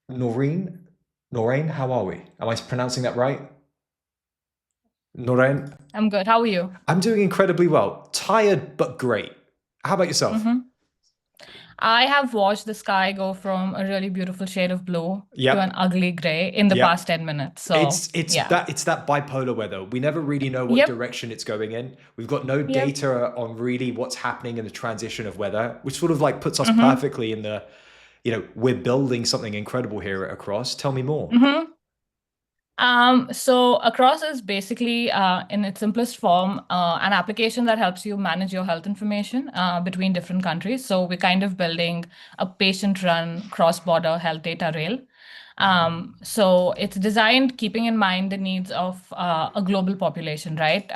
Noreen? Noorain, how are we? Am I pronouncing that right? Noorain? I'm good. How are you? I'm doing incredibly well. Tired, but great. How about yourself? hmm I have watched the sky go from a really beautiful shade of blue to an Yep. ugly gray in the past Yep. 10 minutes. So, It's yeah. that bipolar weather. We never really know what Yep. direction it's going in. We've got no Yep. data on really what's happening in the transition of weather, which sort of like puts us hmm perfectly in the, we're building something incredible here at Across. Tell me more. hmm so Across is basically, in its simplest form, an application that helps you manage your health information between different countries. So we're kind of building a patient-run cross-border health data rail. So it's designed keeping in mind the needs of a global population, right?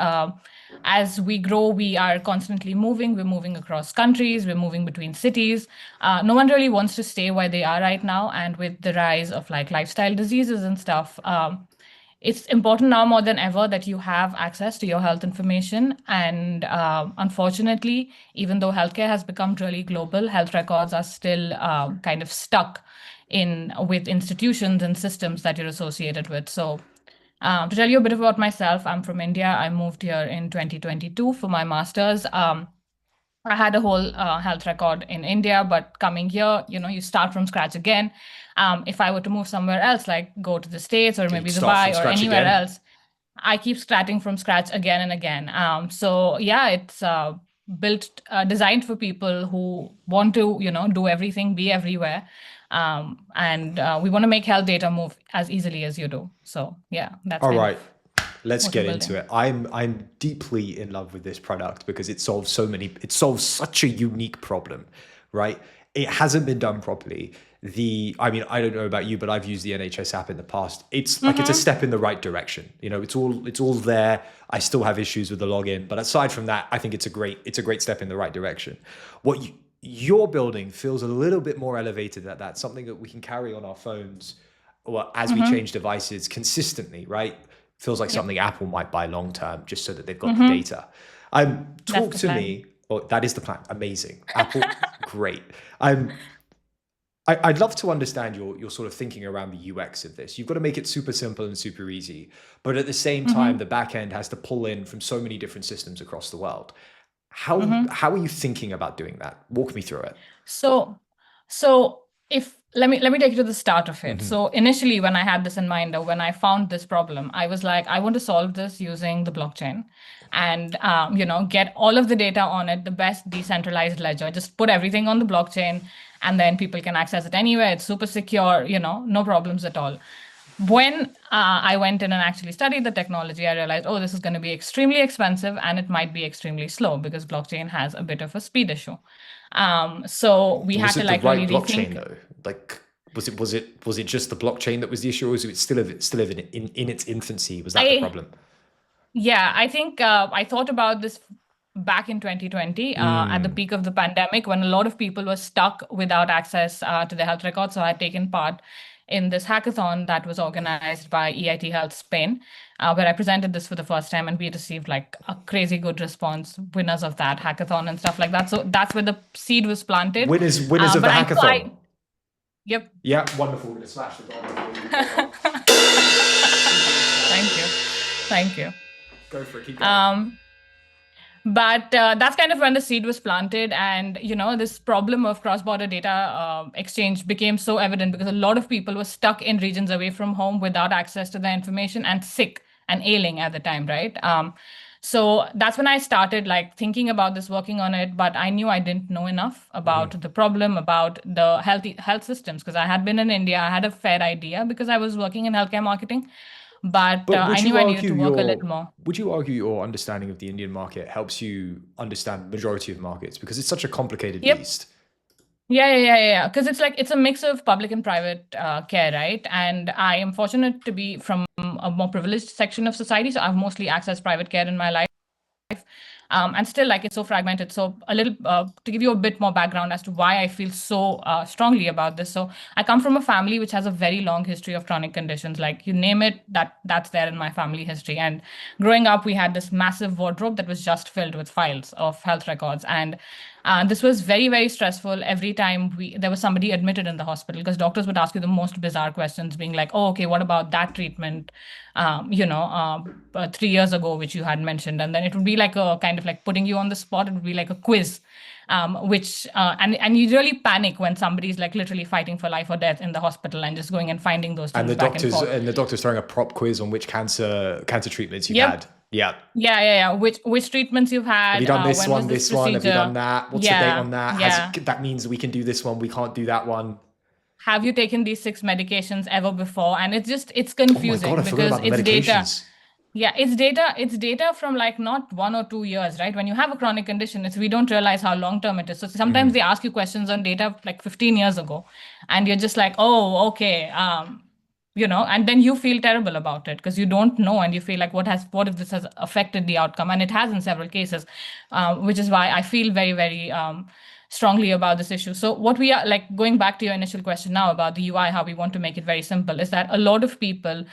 As we grow, we are constantly moving. We're moving across countries. We're moving between cities. No one really wants to stay where they are right now. And with the rise of like lifestyle diseases and stuff, it's important now more than ever that you have access to your health information. And unfortunately, even though healthcare has become really global, health records are still kind of stuck in with institutions and systems that you're associated with. So, to tell you a bit about myself, I'm from India. I moved here in 2022 for my master's. I had a whole health record in India, but coming here, you start from scratch again. If I were to move somewhere else, like go to the States or You'd maybe start from Dubai or scratch anywhere again. else, I keep starting from scratch again and again. So yeah, it's designed for people who want to, do everything, be everywhere. And we want to make health data move as easily as you do. So yeah, that's All kind of right, let's what we're get into building. it. I'm deeply in love with this product because it solves such a unique problem, right? It hasn't been done properly. I mean, I don't know about you, but I've used the NHS app in the past. It's a Mm-hmm. step in the right direction. It's all there. I still have issues with the login, but aside from that, I think it's a great step in the right direction. You're building feels a little bit more elevated at that, something that we can carry on our phones or as we Mm-hmm. change devices consistently, right? Feels like Yep. something Apple might buy long term just so that they've got the Mm-hmm. data. That's Talk the to plan. me. Oh, that is the plan. Amazing. Apple, great. Um, I'd love to understand your sort of thinking around the UX of this. You've got to make it super simple and super easy, but at the same time, Mm-hmm. the back end has to pull in from so many different systems across the world. How Mm-hmm. how are you thinking about doing that? Walk me through it. So, so if let me take you to the start of it. Hmm. So initially, when I had this in mind, or when I found this problem, I was like, I want to solve this using the blockchain, and get all of the data on it, the best decentralized ledger. Just put everything on the blockchain, and then people can access it anywhere. It's super secure, no problems at all. When I went in and actually studied the technology, I realized, oh, this is going to be extremely expensive and it might be extremely slow because blockchain has a bit of a speed issue. So we had Was to it the like right really blockchain rethink. though? Like, was it just the blockchain that was the issue, or was it still in its infancy? Was that the I problem? Yeah, I think I thought about this back in 2020 at the Mm. peak of the pandemic when a lot of people were stuck without access to their health records. So I had taken part in this hackathon that was organized by EIT Health Spain, where I presented this for the first time, and we received like a crazy good response, winners of that hackathon and stuff like that. So that's where the seed was planted. Winners of But the I knew hackathon. yep. Yeah, wonderful. We're gonna smash the gong before you go on. Super Thank you. exciting. Thank you. Go for it. Keep going. Um, But that's kind of when the seed was planted, and this problem of cross-border data exchange became so evident because a lot of people were stuck in regions away from home without access to the information and sick and ailing at the time, right? So that's when I started like thinking about this, working on it. But I knew I didn't know enough about the problem, about the health systems, because I had been in India. I had a fair idea because I was working in healthcare marketing, but But I knew I needed to work a little more. would you argue your understanding of the Indian market helps you understand the majority of markets because it's such a complicated Yep. beast? Yeah. Because it's like it's a mix of public and private care, right? And I am fortunate to be from a more privileged section of society, so I've mostly accessed private care in my life. And still, like it's so fragmented. So a little to give you a bit more background as to why I feel so strongly about this. So I come from a family which has a very long history of chronic conditions. Like you name it, that's there in my family history. And growing up, we had this massive wardrobe that was just filled with files of health records. And This was very, very stressful every time there was somebody admitted in the hospital, because doctors would ask you the most bizarre questions, being like, "Oh, okay, what about that treatment, 3 years ago, which you had mentioned?" And then it would be like a kind of like putting you on the spot. It would be like a quiz, which and you really panic when somebody's like literally fighting for life or death in the hospital and just going and finding those And things back and forth. the doctor's throwing a prop quiz on which cancer treatments you've Yep. had. Yeah. Yeah. Which treatments you've Have you had? done this When was one, this this one? Have you done procedure? that? What's the date Yeah. on that? Yeah. That means we can do this one, we can't do that one. Have you taken these six medications ever before? And it's Oh my God, I confusing forgot because about the it's data. medications. Yeah, it's data from like not 1 or 2 years, right? When you have a chronic condition, we don't realize how long term it is. So sometimes they ask you questions on data like 15 years ago, and you're just like, oh, okay, and then you feel terrible about it because you don't know, and you feel like, what if this has affected the outcome? And it has in several cases, which is why I feel very, very strongly about this issue. So what we are like, going back to your initial question now about the UI, how we want to make it very simple, is that a lot of people,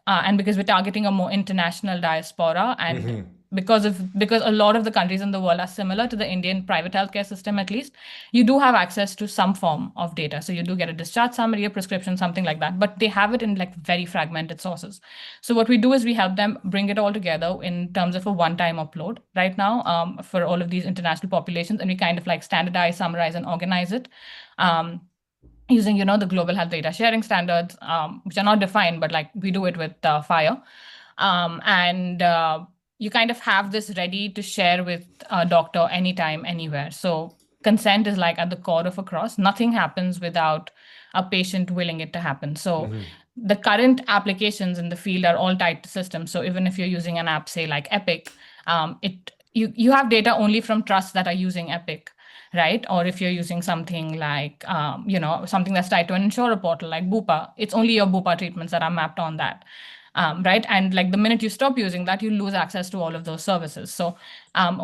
and because we're targeting a more international diaspora, and because a lot of the countries in the world are similar to the Indian private healthcare system, at least, you do have access to some form of data. So you do get a discharge summary, a prescription, something like that, but they have it in like very fragmented sources. So what we do is we help them bring it all together in terms of a one-time upload right now, for all of these international populations, and we kind of like standardize, summarize, and organize it. Using the global health data sharing standards, which are not defined, but like we do it with FHIR. And you kind of have this ready to share with a doctor anytime, anywhere. So consent is like at the core of a cross. Nothing happens without a patient willing it to happen. So the current applications in the field are all tied to systems. So even if you're using an app, say like Epic, you have data only from trusts that are using Epic, right? Or if you're using something like, something that's tied to an insurer portal like Bupa, it's only your Bupa treatments that are mapped on that. Right. And like the minute you stop using that, you lose access to all of those services. So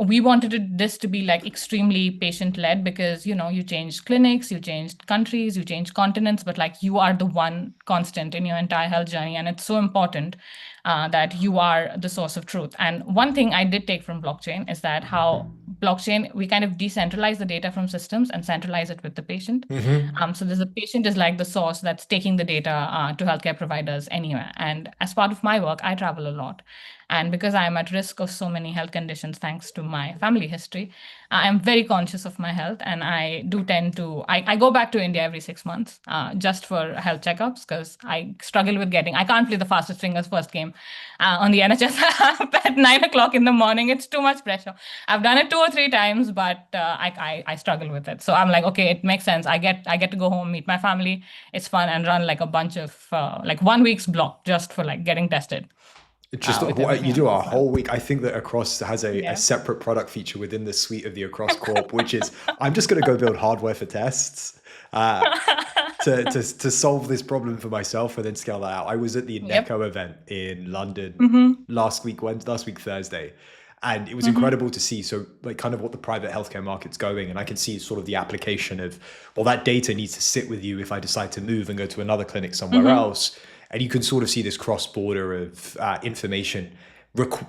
we wanted this to be like extremely patient led, because, you changed clinics, you changed countries, you changed continents, but like you are the one constant in your entire health journey. And it's so important that you are the source of truth. And one thing I did take from blockchain is that how blockchain, we kind of decentralize the data from systems and centralize it with the patient. So there's the patient is like the source that's taking the data to healthcare providers anywhere. And as part of my work, I travel a lot. And because I am at risk of so many health conditions, thanks to my family history, I am very conscious of my health. And I do tend to, I go back to India every 6 months just for health checkups, because I struggle with I can't play the fastest fingers first game on the NHS app at 9 o'clock in the morning. It's too much pressure. I've done it 2 or 3 times, but I struggle with it. So I'm like, okay, it makes sense. I get to go home, meet my family. It's fun, and run like a bunch of like 1 week's block just for like getting tested. Just With what you everything do a else as well. whole week. I think that Across has a Yeah. separate product feature within the suite of the Across Corp, which is I'm just going to go build hardware for tests to solve this problem for myself and then scale that out. I was at the Yep. NECO event in London last week Thursday, and it was incredible to see. So like kind of what the private healthcare market's going, and I can see sort of the application of, well, that data needs to sit with you if I decide to move and go to another clinic somewhere else. And you can sort of see this cross border of information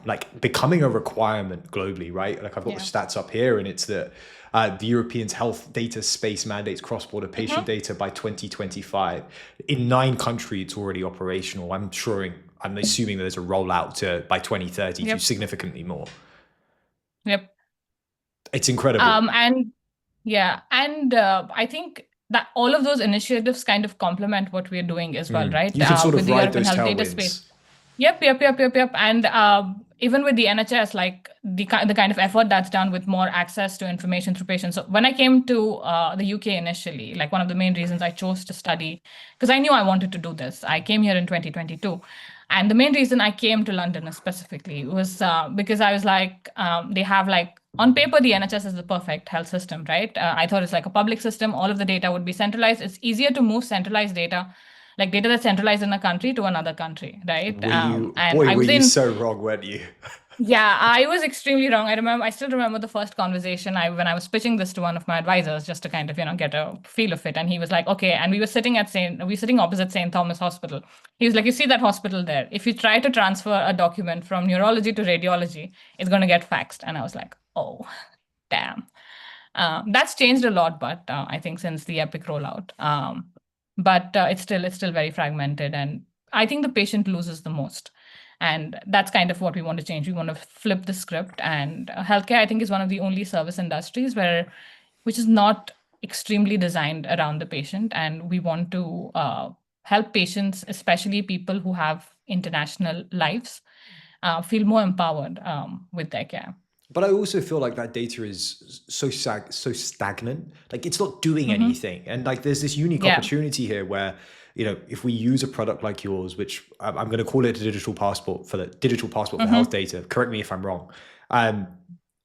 like becoming a requirement globally, right? Like I've got the stats up here, and it's that the Europeans health data space mandates cross-border patient data by 2025. In 9 countries, it's already operational. I'm assuming that there's a rollout to by 2030 to Yep. significantly more. Yep. It's incredible. And yeah, and I think that all of those initiatives kind of complement what we're doing as well, right? You can sort With of the ride European those health data space. tailwinds. Yep. And even with the NHS, like the kind of effort that's done with more access to information through patients. So when I came to the UK initially, like one of the main reasons I chose to study, because I knew I wanted to do this. I came here in 2022. And the main reason I came to London specifically was because I was like, they have like, on paper, the NHS is the perfect health system, right? I thought it's like a public system. All of the data would be centralized. It's easier to move centralized data, like data that's centralized in a country, to another country, right? And I Were was you in, so wrong, weren't you? yeah, I was extremely wrong. I still remember the first conversation when I was pitching this to one of my advisors, just to kind of, get a feel of it. And he was like, okay. And we were sitting opposite St. Thomas Hospital. He was like, you see that hospital there? If you try to transfer a document from neurology to radiology, it's going to get faxed. And I was like, oh, damn. That's changed a lot, but I think since the Epic rollout, but it's still very fragmented, and I think the patient loses the most. And that's kind of what we want to change. We want to flip the script. And healthcare, I think, is one of the only service industries which is not extremely designed around the patient. And we want to help patients, especially people who have international lives, feel more empowered with their care. But I also feel like that data is so stagnant. Like it's not doing Hmm. anything. And like there's this unique Yeah. opportunity here where, if we use a product like yours, which I'm going to call it a digital passport for health Hmm. data. Correct me if I'm wrong. Um,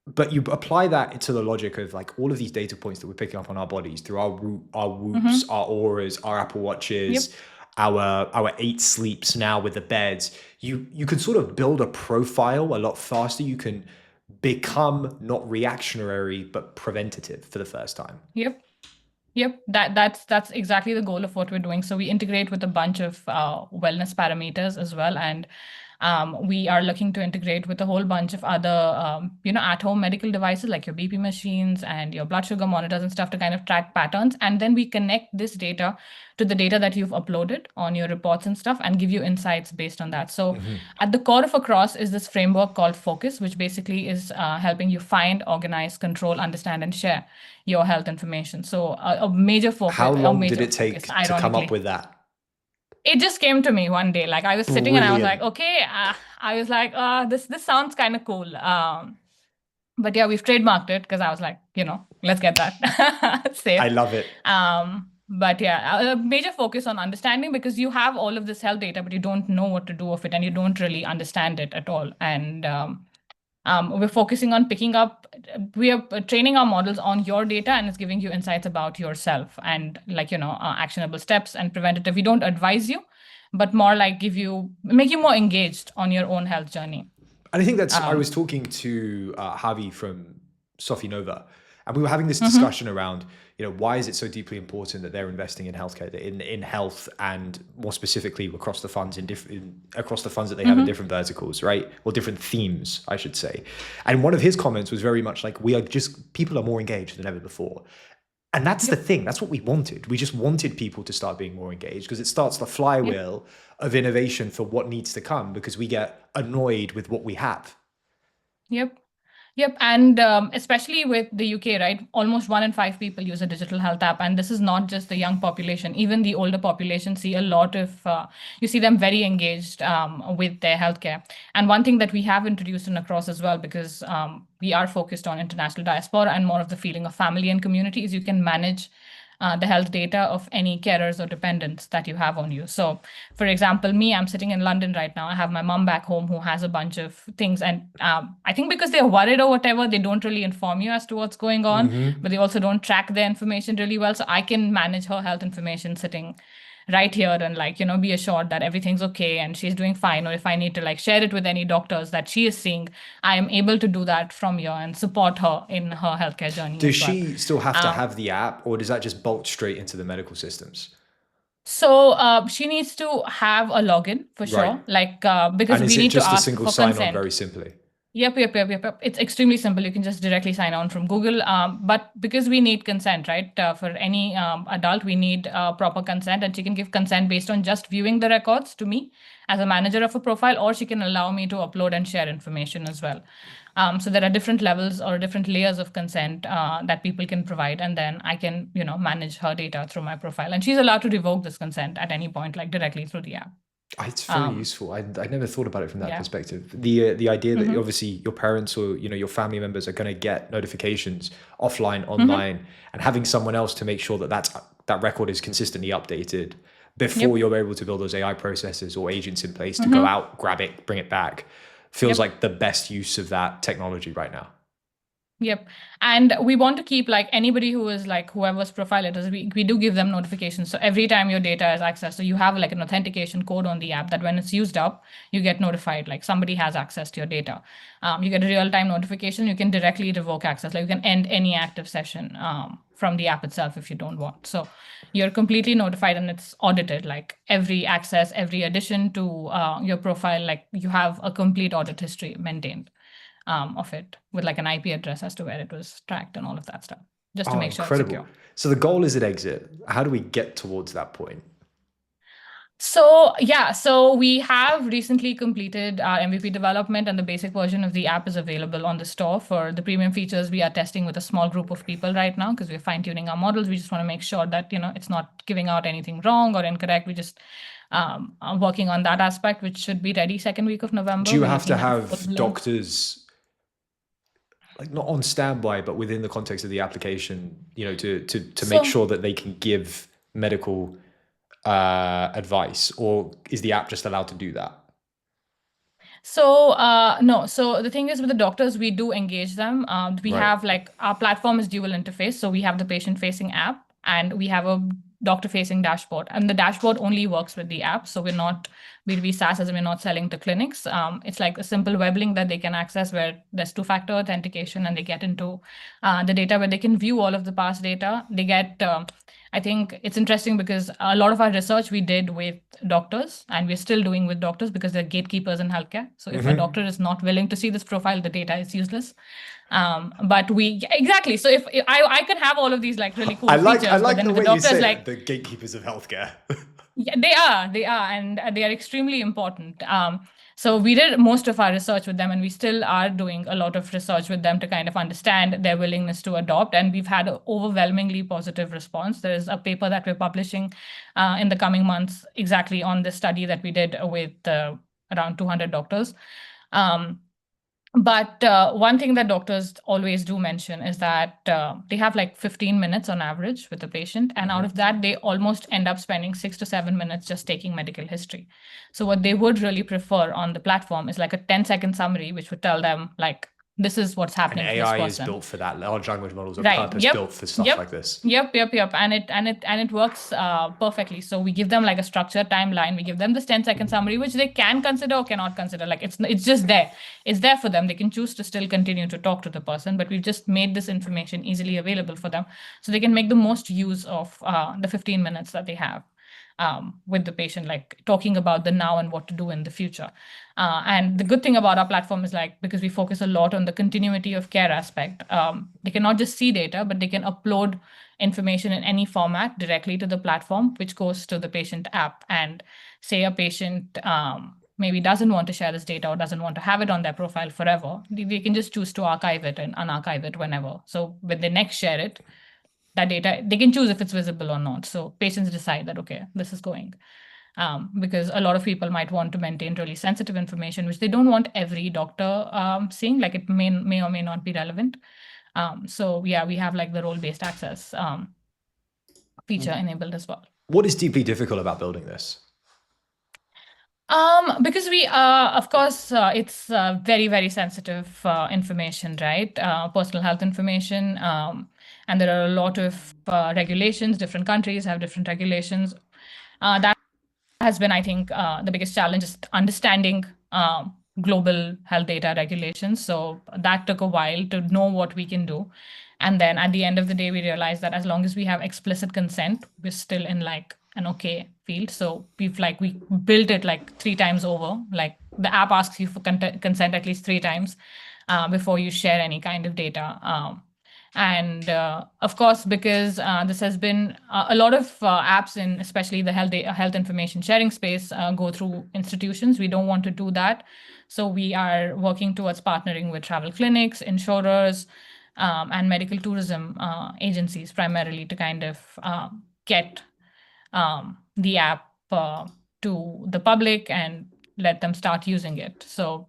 but you apply that to the logic of like all of these data points that we're picking up on our bodies through our whoops, Hmm. our auras, our Apple Watches, Yep. our 8 sleeps now with the beds. You can sort of build a profile a lot faster. You can become not reactionary but preventative for the first time. Yep. Yep, that's exactly the goal of what we're doing. So we integrate with a bunch of wellness parameters as well, and we are looking to integrate with a whole bunch of other, at-home medical devices like your BP machines and your blood sugar monitors and stuff to kind of track patterns. And then we connect this data to the data that you've uploaded on your reports and stuff, and give you insights based on that. So at the core of Across is this framework called Focus, which basically is helping you find, organize, control, understand, and share your health information. So a major How focus, a long did major it focus, take to come up ironically. with that? It just came to me one day. Like I was sitting and I was like, Brilliant. okay, I was like, this sounds kind of cool. But yeah, we've trademarked it because I was like, let's get that I safe. love it. But yeah, a major focus on understanding, because you have all of this health data, but you don't know what to do with it, and you don't really understand it at all. And we're focusing on picking up, we are training our models on your data, and it's giving you insights about yourself and like, actionable steps and preventative. We don't advise you, but more like make you more engaged on your own health journey. And I think I was Um, talking to Javi from Sophie Nova, and we were having this mhm. discussion around, why is it so deeply important that they're investing in healthcare, in health, and more specifically across the funds across the funds that they have in Mhm. different verticals, right? Or different themes, I should say. And one of his comments was very much like, people are more engaged than ever before. And that's the Yep. thing. That's what we wanted. We just wanted people to start being more engaged because it starts the Yep. flywheel of innovation for what needs to come because we get annoyed with what we have. Yep. Yep. And especially with the UK, right? Almost 1 in 5 people use a digital health app. And this is not just the young population, even the older population see a lot of, you see them very engaged with their healthcare. And one thing that we have introduced in Across as well, because we are focused on international diaspora and more of the feeling of family and community, is you can manage the health data of any carers or dependents that you have on you. So, for example, me, I'm sitting in London right now. I have my mom back home who has a bunch of things. And I think because they're worried or whatever, they don't really inform you as to what's going on, but they also don't track their information really well. So I can manage her health information sitting right here and like, be assured that everything's okay and she's doing fine. Or if I need to like share it with any doctors that she is seeing, I am able to do that from here and support her in her healthcare journey Does as well. she still have to Um, have the app or does that just bolt straight into the medical systems? So she needs to have a login for Right. sure, like because And is we it need to just a ask single for sign on consent. very simply? Yep. It's extremely simple. You can just directly sign on from Google. But because we need consent, right? For any adult, we need proper consent, and she can give consent based on just viewing the records to me as a manager of a profile, or she can allow me to upload and share information as well. So there are different levels or different layers of consent that people can provide, and then I can, manage her data through my profile, and she's allowed to revoke this consent at any point, like directly through the app. It's very Um, useful. I never thought about it from that yeah. perspective. The idea that Hmm. obviously your parents or your family members are going to get notifications offline, Hmm. online, and having someone else to make sure that that record is consistently updated before Yep. you're able to build those AI processes or agents in place to go Hmm. out, grab it, bring it back, feels Yep. like the best use of that technology right now. Yep. And we want to keep like anybody who is like whoever's profile it is, we do give them notifications. So every time your data is accessed, so you have like an authentication code on the app that when it's used up, you get notified like somebody has access to your data. You get a real-time notification. You can directly revoke access. Like you can end any active session from the app itself if you don't want. So you're completely notified and it's audited. Like every access, every addition to your profile, like you have a complete audit history maintained of it with like an IP address as to where it was tracked and all of that stuff. just to Oh, make sure it's incredible. secure. So the goal is an exit. How do we get towards that point? So yeah, so we have recently completed our MVP development, and the basic version of the app is available on the store. For the premium features, we are testing with a small group of people right now because we're fine-tuning our models. We just want to make sure that it's not giving out anything wrong or incorrect. We just are working on that aspect, which should be ready second week of Do November. you We're have to looking at a have full-blown. doctors like not on standby, but within the context of the application, to make So sure that they can give medical advice, or is the app just allowed to do that? No. So the thing is, with the doctors, we do engage them. We Right. have like our platform is dual interface. So we have the patient-facing app and we have a doctor-facing dashboard. And the dashboard only works with the app. So we're not B2B SaaS, as in we're not selling to clinics. It's like a simple web link that they can access where there's two-factor authentication, and they get into the data where they can view all of the past data. They get I think it's interesting because a lot of our research we did with doctors, and we're still doing with doctors because they're gatekeepers in healthcare. So if a doctor is not willing to see this profile, the data is useless. But we exactly. So if I could have all of these like really I cool like I features, but like then the if the way you doctor is say like, it, the gatekeepers of healthcare. yeah, they are, and they are extremely important. So we did most of our research with them, and we still are doing a lot of research with them to kind of understand their willingness to adopt. And we've had an overwhelmingly positive response. There is a paper that we're publishing in the coming months exactly on this study that we did with around 200 doctors. But one thing that doctors always do mention is that they have like 15 minutes on average with a patient. And out of that, they almost end up spending 6 to 7 minutes just taking medical history. So what they would really prefer on the platform is like a 10-second summary, which would tell them like, this is what's And happening for this AI is person. built for that. Large language models are Right. purpose Yep. built for stuff like this. Yep. And it works perfectly. So we give them like a structured timeline. We give them this 10-second summary, which they can consider or cannot consider. Like it's just there. It's there for them. They can choose to still continue to talk to the person, but we've just made this information easily available for them, so they can make the most use of the 15 minutes that they have with the patient, like talking about the now and what to do in the future. And the good thing about our platform is like, because we focus a lot on the continuity of care aspect, they can not just see data, but they can upload information in any format directly to the platform, which goes to the patient app. And say a patient maybe doesn't want to share this data or doesn't want to have it on their profile forever, they can just choose to archive it and unarchive it whenever. So when they next share it, that data, they can choose if it's visible or not. So patients decide that, okay, this is going. Because a lot of people might want to maintain really sensitive information, which they don't want every doctor seeing, like it may or may not be relevant. So yeah, we have like the role-based access feature enabled as well. What is deeply difficult about building this? Because we, of course, it's very, very sensitive information, right? Personal health information. And there are a lot of regulations. Different countries have different regulations. That has been, I think, the biggest challenge is understanding global health data regulations. So that took a while to know what we can do. And then at the end of the day, we realized that as long as we have explicit consent, we're still in like an okay field. So we built it like 3 times over. Like the app asks you for consent at least 3 times before you share any kind of data. And of course, because this has been a lot of apps in especially the health information sharing space go through institutions. We don't want to do that. So we are working towards partnering with travel clinics, insurers, and medical tourism agencies primarily to kind of get the app to the public and let them start using it. So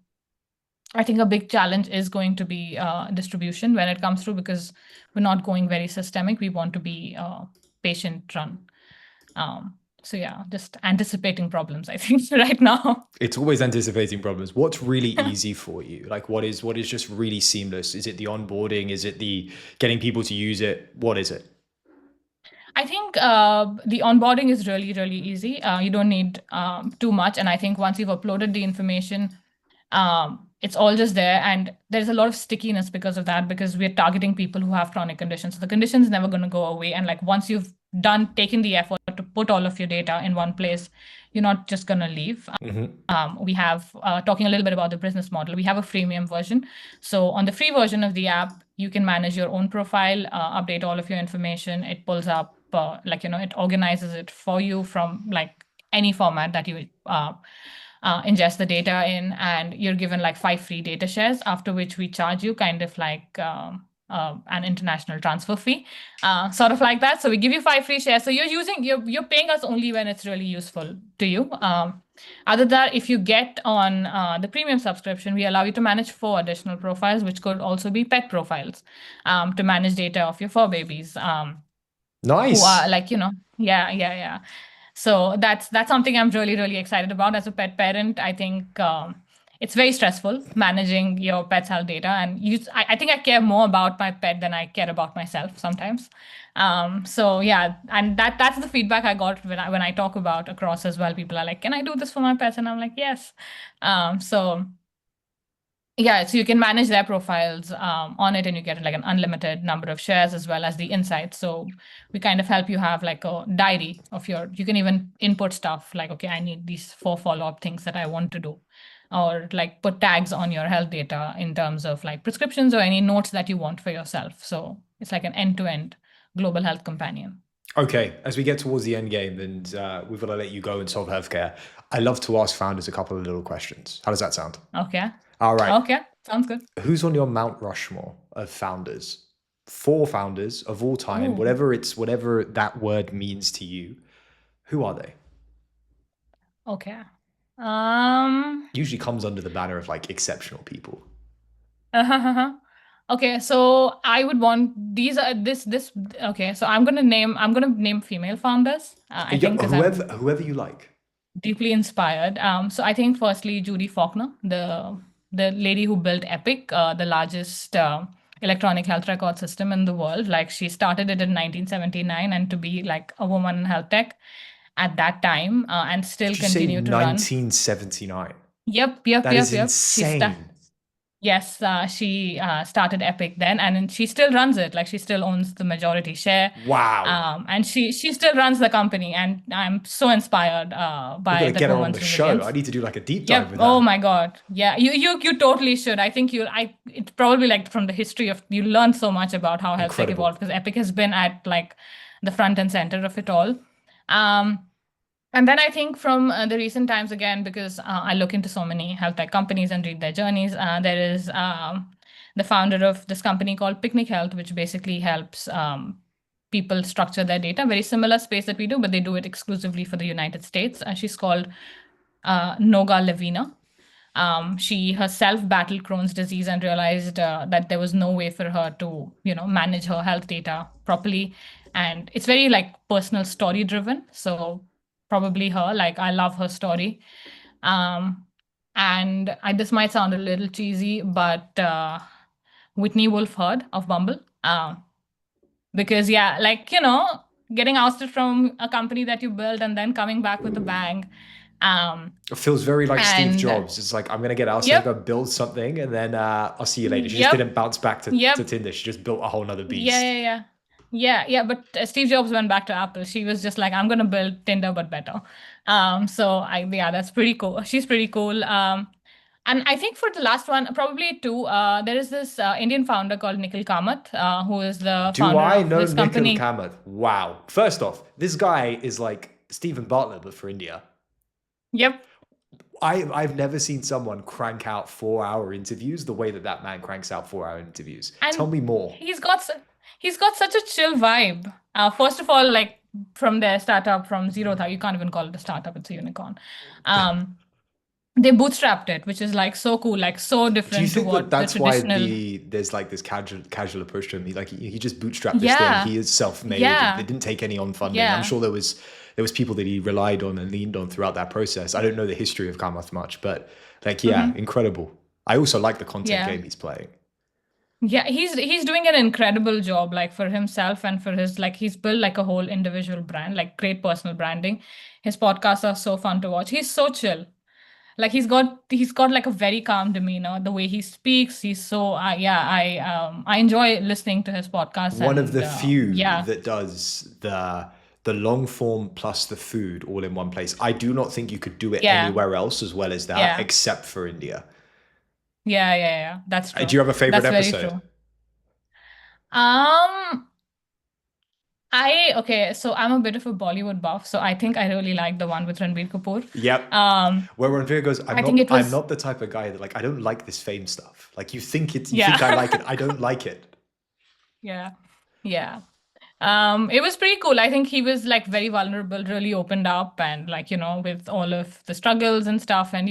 I think a big challenge is going to be distribution when it comes through, because we're not going very systemic. We want to be patient run. So yeah, just anticipating problems, I think, right now. It's always anticipating problems. What's really easy for you? Like what is just really seamless? Is it the onboarding? Is it the getting people to use it? What is it? I think the onboarding is really, really easy. You don't need too much. And I think once you've uploaded the information, it's all just there. And there's a lot of stickiness because of that, because we're targeting people who have chronic conditions. So the condition is never going to go away. And like once you've taken the effort to put all of your data in one place, you're not just going to leave. We have talking a little bit about the business model. We have a freemium version. So on the free version of the app, you can manage your own profile, update all of your information. It pulls up, it organizes it for you from like any format that you ingest the data in, and you're given like 5 free data shares, after which we charge you kind of like an international transfer fee, sort of like that. So we give you 5 free shares. So you're paying us only when it's really useful to you. Other than that, if you get on the premium subscription, we allow you to manage 4 additional profiles, which could also be pet profiles, to manage data of your fur babies, who are Nice. yeah. So that's something I'm really, really excited about as a pet parent. I think it's very stressful managing your pet's health data, and I think I care more about my pet than I care about myself sometimes. So yeah, and that's the feedback I got when I talk about across as well. People are like, "Can I do this for my pets?" And I'm like, "Yes." So yeah, so you can manage their profiles on it, and you get like an unlimited number of shares as well as the insights. So we kind of help you have like a diary of you can even input stuff like, okay, I need these 4 follow-up things that I want to do, or like put tags on your health data in terms of like prescriptions or any notes that you want for yourself. So it's like an end-to-end global health companion. Okay, as we get towards the end game and we've got to let you go and solve healthcare, I love to ask founders a couple of little questions. How does that sound? Okay. All right. Okay. Sounds good. Who's on your Mount Rushmore of founders? 4 founders of all time, Ooh. whatever that word means to you. Who are they? Okay. Um. Usually comes under the banner of like exceptional people. Okay, so I would want these are this okay, so I'm gonna name female founders. I Yeah, think because I'm whoever you like. deeply inspired. So I think firstly Judy Faulkner, the lady who built Epic, the largest electronic health record system in the world. Like she started it in 1979, and to be like a woman in health tech at that time, and still Did you say continue to run. 1979? Yep, yep, That yep, is yep. insane. Yes, she started Epic then, and then she still runs it. Like she still owns the majority share, Wow. and she still runs the company. And I'm so inspired We've got by to that get her on the woman's show. I resilience. need to do like a deep dive Yep. with Oh her. my God. Yeah. You totally should. I think you. I. It's probably like from the history of you learn so much about how health tech Incredible. evolved, because Epic has been at like the front and center of it all. Um, and then I think from the recent times again, because I look into so many health tech companies and read their journeys, there is the founder of this company called Picnic Health, which basically helps people structure their data. Very similar space that we do, but they do it exclusively for the United States. She's called Noga Levina. She herself battled Crohn's disease and realized that there was no way for her to, manage her health data properly. And it's very like personal story driven. So probably her, like I love her story. Um, and this might sound a little cheesy, but Whitney Wolf Herd of Bumble. Because yeah, like, getting ousted from a company that you built and then coming back with a bang. Um, It feels very like Steve and Jobs. It's like, I'm going to get ousted, I'm Yep, going to build something, and then I'll see you later. She just yep, didn't bounce back to yep. Tinder. She just built a whole nother Yeah, beast. yeah, yeah. Yeah, but Steve Jobs went back to Apple. She was just like, I'm gonna build Tinder but better. Yeah, that's pretty cool. She's pretty cool. And I think for the last one, probably two, there is this Indian founder called Nikhil Kamath, who is the Do founder I of know this Nikhil company. Kamath? Wow. First off, this guy is like Stephen Bartlett, but for India. Yep. I've never seen someone crank out 4 hour interviews the way that that man cranks out 4 hour interviews. Tell And me more. he's got such a chill vibe. First of all, like from their startup from zero, you can't even call it a startup, it's a unicorn. Um, they bootstrapped it, which is like so cool, like so Do you different to think that what the that's why traditional. there's like this casual approach to him? He just bootstrapped this thing. Yeah, He is self-made. They yeah, didn't take any on funding. I'm yeah. sure there was people that he relied on and leaned on throughout that process. I don't know the history of Kamath much, but like yeah, Hmm. incredible. I also like the content Yeah, game he's playing. yeah. He's doing an incredible job, like for himself and for his like he's built like a whole individual brand, like great personal branding. His podcasts are so fun to watch. He's so chill. Like he's got like a very calm demeanor. The way he speaks, he's so yeah. I enjoy listening to his podcasts, One of and the few yeah. that does the long form plus the food all in one place. I do not think you could do it Yeah, anywhere else as well as that, yeah, except for India. yeah. That's Do true. you have a favorite That's very episode? true. Um, okay, so I'm a bit of a Bollywood buff, so I think I really like the one with Ranbir Kapoor. Yep. Um, Where Rodrigo goes, I think it I'm was, not the type of guy that like I don't like this fame stuff. Like you think I like it. yeah, I don't like it. yeah, yeah. It was pretty cool. I think he was like very vulnerable, really opened up, and like, with all of the struggles and stuff. And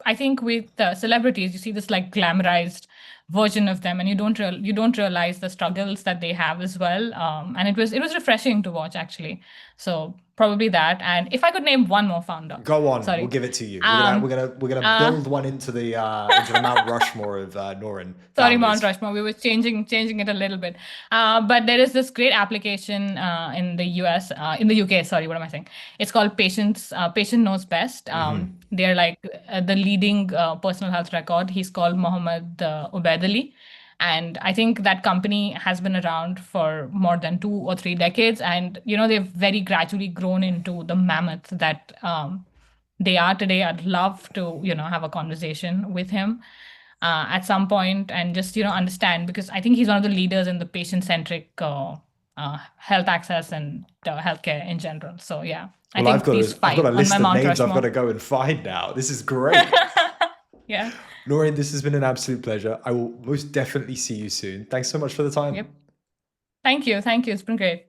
I think with celebrities, you see this like glamorized version of them, and you don't realize the struggles that they have as well. And it was refreshing to watch actually. So probably that. And if I could name one more founder, Go on, we'll sorry. give it to you. Um, We're gonna uh, build one into the Mount Rushmore of Noorain Sorry, Mount founders. Rushmore. We were changing it a little bit. But there is this great application in the US, in the UK. Sorry, what am I saying? It's called Patient Knows Best. They're like the leading personal health record. He's called Mohammed Ubaid Ali. And I think that company has been around for more than 2 or 3 decades. And, they've very gradually grown into the mammoth that they are today. I'd love to, have a conversation with him at some point and just understand, because I think he's one of the leaders in the patient-centric health access and healthcare in general. So yeah, I Well, think these I've got five a on my list of Mount names I've got Rushmore. to go and find now. This is great. Yeah. Noreen, this has been an absolute pleasure. I will most definitely see you soon. Thanks so much for the time. Yep. Thank you. It's been great.